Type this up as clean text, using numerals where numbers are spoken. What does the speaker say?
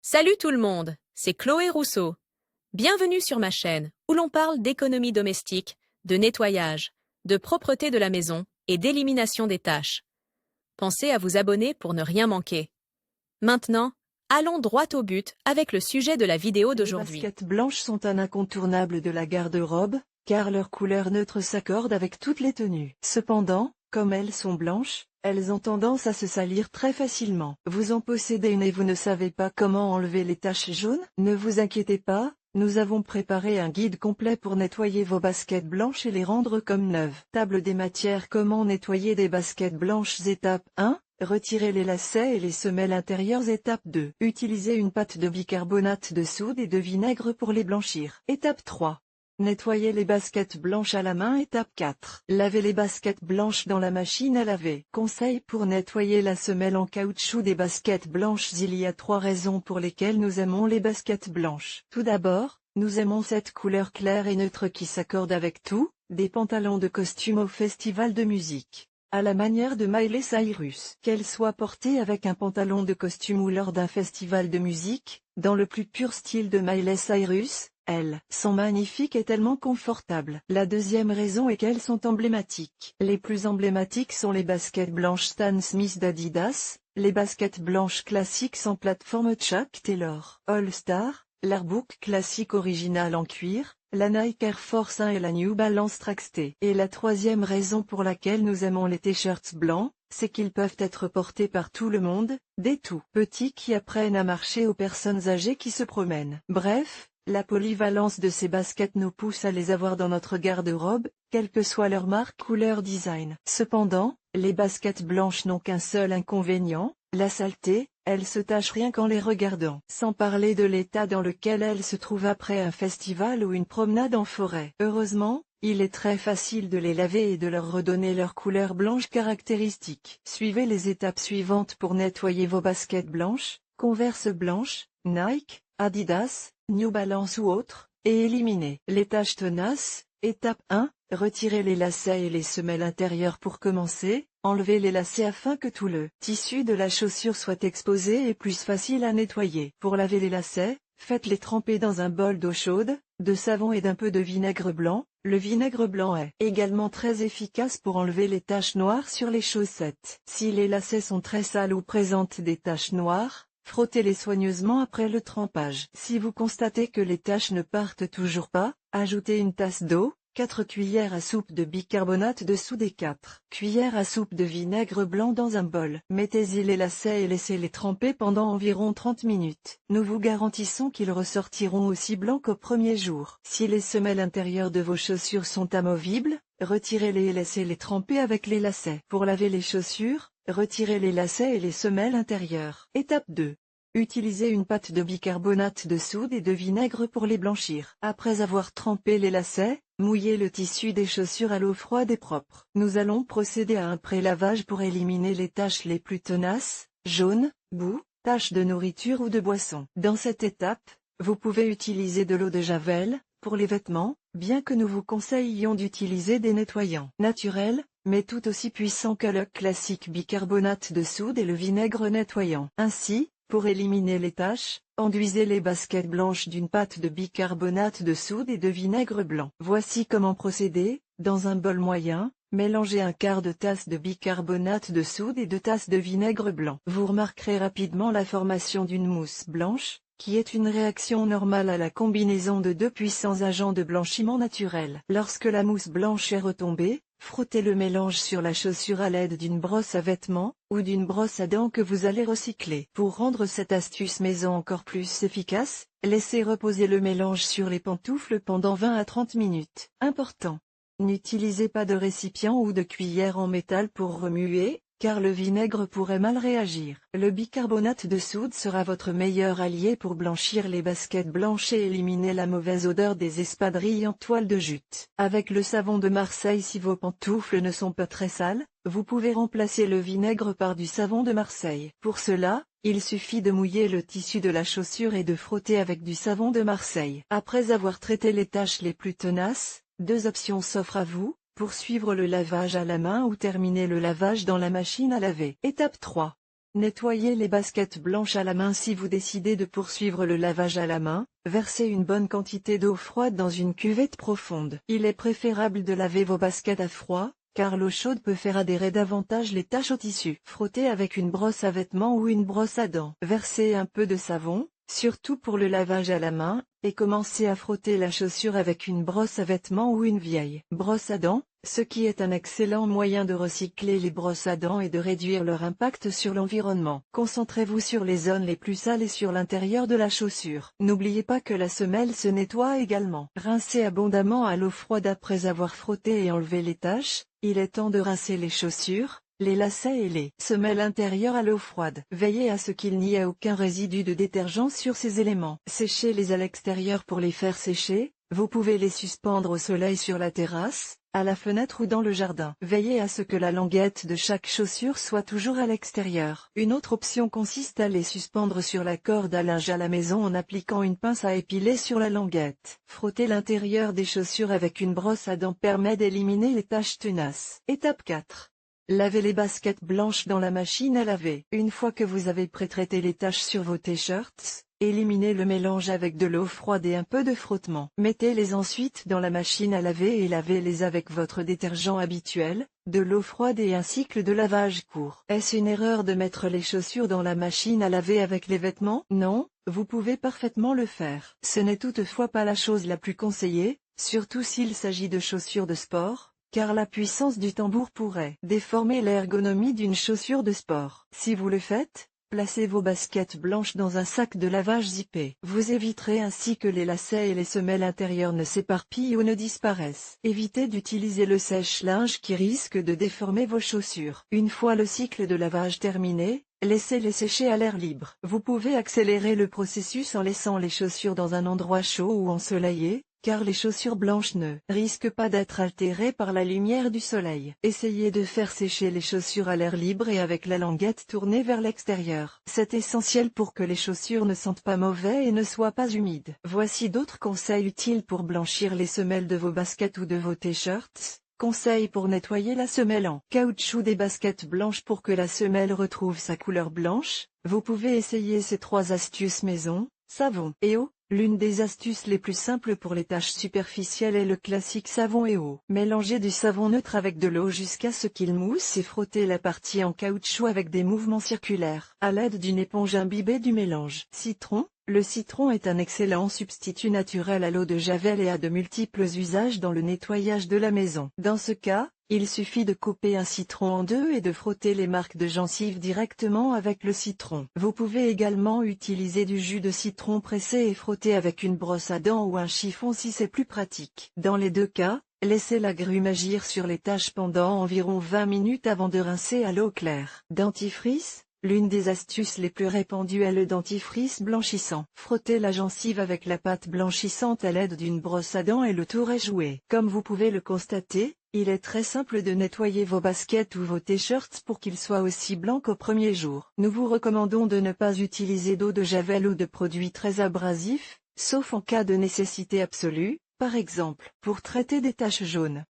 Salut tout le monde, c'est Chloé Rousseau. Bienvenue sur ma chaîne où l'on parle d'économie domestique, de nettoyage, de propreté de la maison et d'élimination des tâches. Pensez à vous abonner pour ne rien manquer. Maintenant, allons droit au but avec le sujet de la vidéo d'aujourd'hui. Les baskets blanches sont un incontournable de la garde-robe, car leur couleur neutre s'accorde avec toutes les tenues. Cependant, comme elles sont blanches, elles ont tendance à se salir très facilement. Vous en possédez une et vous ne savez pas comment enlever les taches jaunes? Ne vous inquiétez pas, nous avons préparé un guide complet pour nettoyer vos baskets blanches et les rendre comme neuves. Table des matières. Comment nettoyer des baskets blanches? Étape 1. Retirez les lacets et les semelles intérieures. Étape 2. Utilisez une pâte de bicarbonate de soude et de vinaigre pour les blanchir. Étape 3. Nettoyer les baskets blanches à la main. Étape 4. Lavez les baskets blanches dans la machine à laver. Conseil pour nettoyer la semelle en caoutchouc des baskets blanches. Il y a 3 raisons pour lesquelles nous aimons les baskets blanches. Tout d'abord, nous aimons cette couleur claire et neutre qui s'accorde avec tout, des pantalons de costume au festival de musique. À la manière de Miley Cyrus. Qu'elle soit portée avec un pantalon de costume ou lors d'un festival de musique, dans le plus pur style de Miley Cyrus, elles sont magnifiques et tellement confortables. La deuxième raison est qu'elles sont emblématiques. Les plus emblématiques sont les baskets blanches Stan Smith d'Adidas, les baskets blanches classiques sans plateforme Chuck Taylor All Star, l'Airbook classique original en cuir, la Nike Air Force 1 et la New Balance Traxxé. Et la troisième raison pour laquelle nous aimons les t-shirts blancs, c'est qu'ils peuvent être portés par tout le monde, des tout petits qui apprennent à marcher aux personnes âgées qui se promènent. Bref, la polyvalence de ces baskets nous pousse à les avoir dans notre garde-robe, quelle que soit leur marque ou leur design. Cependant, les baskets blanches n'ont qu'un seul inconvénient, la saleté. Elles se tachent rien qu'en les regardant. Sans parler de l'état dans lequel elles se trouvent après un festival ou une promenade en forêt. Heureusement, il est très facile de les laver et de leur redonner leur couleur blanche caractéristique. Suivez les étapes suivantes pour nettoyer vos baskets blanches, Converse blanches, Nike, Adidas, New Balance ou autres, et éliminez les taches tenaces. Étape 1. Retirez les lacets et les semelles intérieures pour commencer. Enlevez les lacets afin que tout le tissu de la chaussure soit exposé et plus facile à nettoyer. Pour laver les lacets, faites-les tremper dans un bol d'eau chaude, de savon et d'un peu de vinaigre blanc. Le vinaigre blanc est également très efficace pour enlever les taches noires sur les chaussettes. Si les lacets sont très sales ou présentent des taches noires, frottez-les soigneusement après le trempage. Si vous constatez que les taches ne partent toujours pas, ajoutez une tasse d'eau, 4 cuillères à soupe de bicarbonate de soude et 4 cuillères à soupe de vinaigre blanc dans un bol. Mettez-y les lacets et laissez-les tremper pendant environ 30 minutes. Nous vous garantissons qu'ils ressortiront aussi blancs qu'au premier jour. Si les semelles intérieures de vos chaussures sont amovibles, retirez-les et laissez-les tremper avec les lacets. Pour laver les chaussures, retirez les lacets et les semelles intérieures. Étape 2. Utilisez une pâte de bicarbonate de soude et de vinaigre pour les blanchir. Après avoir trempé les lacets, mouillez le tissu des chaussures à l'eau froide et propre. Nous allons procéder à un pré-lavage pour éliminer les taches les plus tenaces, jaunes, boue, taches de nourriture ou de boisson. Dans cette étape, vous pouvez utiliser de l'eau de Javel, pour les vêtements, bien que nous vous conseillions d'utiliser des nettoyants naturels, mais tout aussi puissants que le classique bicarbonate de soude et le vinaigre nettoyant. Ainsi, pour éliminer les taches, enduisez les baskets blanches d'une pâte de bicarbonate de soude et de vinaigre blanc. Voici comment procéder. Dans un bol moyen, mélangez un quart de tasse de bicarbonate de soude et 2 tasses de vinaigre blanc. Vous remarquerez rapidement la formation d'une mousse blanche, qui est une réaction normale à la combinaison de 2 puissants agents de blanchiment naturel. Lorsque la mousse blanche est retombée, frottez le mélange sur la chaussure à l'aide d'une brosse à vêtements, ou d'une brosse à dents que vous allez recycler. Pour rendre cette astuce maison encore plus efficace, laissez reposer le mélange sur les pantoufles pendant 20 à 30 minutes. Important. N'utilisez pas de récipient ou de cuillère en métal pour remuer, car le vinaigre pourrait mal réagir. Le bicarbonate de soude sera votre meilleur allié pour blanchir les baskets blanches et éliminer la mauvaise odeur des espadrilles en toile de jute. Avec le savon de Marseille, si vos pantoufles ne sont pas très sales, vous pouvez remplacer le vinaigre par du savon de Marseille. Pour cela, il suffit de mouiller le tissu de la chaussure et de frotter avec du savon de Marseille. Après avoir traité les taches les plus tenaces, 2 options s'offrent à vous. Poursuivre le lavage à la main ou terminer le lavage dans la machine à laver. Étape 3. Nettoyez les baskets blanches à la main. Si vous décidez de poursuivre le lavage à la main, versez une bonne quantité d'eau froide dans une cuvette profonde. Il est préférable de laver vos baskets à froid, car l'eau chaude peut faire adhérer davantage les taches au tissu. Frottez avec une brosse à vêtements ou une brosse à dents. Versez un peu de savon, surtout pour le lavage à la main, et commencez à frotter la chaussure avec une brosse à vêtements ou une vieille brosse à dents, ce qui est un excellent moyen de recycler les brosses à dents et de réduire leur impact sur l'environnement. Concentrez-vous sur les zones les plus sales et sur l'intérieur de la chaussure. N'oubliez pas que la semelle se nettoie également. Rincez abondamment à l'eau froide après avoir frotté et enlevé les taches. Il est temps de rincer les chaussures, les lacets et les semelles intérieures à l'eau froide. Veillez à ce qu'il n'y ait aucun résidu de détergent sur ces éléments. Séchez-les à l'extérieur pour les faire sécher. Vous pouvez les suspendre au soleil sur la terrasse, à la fenêtre ou dans le jardin. Veillez à ce que la languette de chaque chaussure soit toujours à l'extérieur. Une autre option consiste à les suspendre sur la corde à linge à la maison en appliquant une pince à épiler sur la languette. Frotter l'intérieur des chaussures avec une brosse à dents permet d'éliminer les taches tenaces. Étape 4. Lavez les baskets blanches dans la machine à laver. Une fois que vous avez pré-traité les taches sur vos t-shirts, éliminez le mélange avec de l'eau froide et un peu de frottement. Mettez-les ensuite dans la machine à laver et lavez-les avec votre détergent habituel, de l'eau froide et un cycle de lavage court. Est-ce une erreur de mettre les chaussures dans la machine à laver avec les vêtements? Non, vous pouvez parfaitement le faire. Ce n'est toutefois pas la chose la plus conseillée, surtout s'il s'agit de chaussures de sport, car la puissance du tambour pourrait déformer l'ergonomie d'une chaussure de sport. Si vous le faites, placez vos baskets blanches dans un sac de lavage zippé. Vous éviterez ainsi que les lacets et les semelles intérieures ne s'éparpillent ou ne disparaissent. Évitez d'utiliser le sèche-linge qui risque de déformer vos chaussures. Une fois le cycle de lavage terminé, laissez-les sécher à l'air libre. Vous pouvez accélérer le processus en laissant les chaussures dans un endroit chaud ou ensoleillé, car les chaussures blanches ne risquent pas d'être altérées par la lumière du soleil. Essayez de faire sécher les chaussures à l'air libre et avec la languette tournée vers l'extérieur. C'est essentiel pour que les chaussures ne sentent pas mauvais et ne soient pas humides. Voici d'autres conseils utiles pour blanchir les semelles de vos baskets ou de vos t-shirts. Conseil pour nettoyer la semelle en caoutchouc des baskets blanches. Pour que la semelle retrouve sa couleur blanche, vous pouvez essayer ces 3 astuces maison, savon et eau. L'une des astuces les plus simples pour les taches superficielles est le classique savon et eau. Mélangez du savon neutre avec de l'eau jusqu'à ce qu'il mousse et frottez la partie en caoutchouc avec des mouvements circulaires, à l'aide d'une éponge imbibée du mélange. Citron. Le citron est un excellent substitut naturel à l'eau de javel et a de multiples usages dans le nettoyage de la maison. Dans ce cas, il suffit de couper un citron en 2 et de frotter les marques de gencives directement avec le citron. Vous pouvez également utiliser du jus de citron pressé et frotter avec une brosse à dents ou un chiffon si c'est plus pratique. Dans les 2 cas, laissez l'agrume agir sur les taches pendant environ 20 minutes avant de rincer à l'eau claire. Dentifrice. L'une des astuces les plus répandues est le dentifrice blanchissant. Frottez la gencive avec la pâte blanchissante à l'aide d'une brosse à dents et le tour est joué. Comme vous pouvez le constater, il est très simple de nettoyer vos baskets ou vos t-shirts pour qu'ils soient aussi blancs qu'au premier jour. Nous vous recommandons de ne pas utiliser d'eau de javel ou de produits très abrasifs, sauf en cas de nécessité absolue, par exemple, pour traiter des taches jaunes.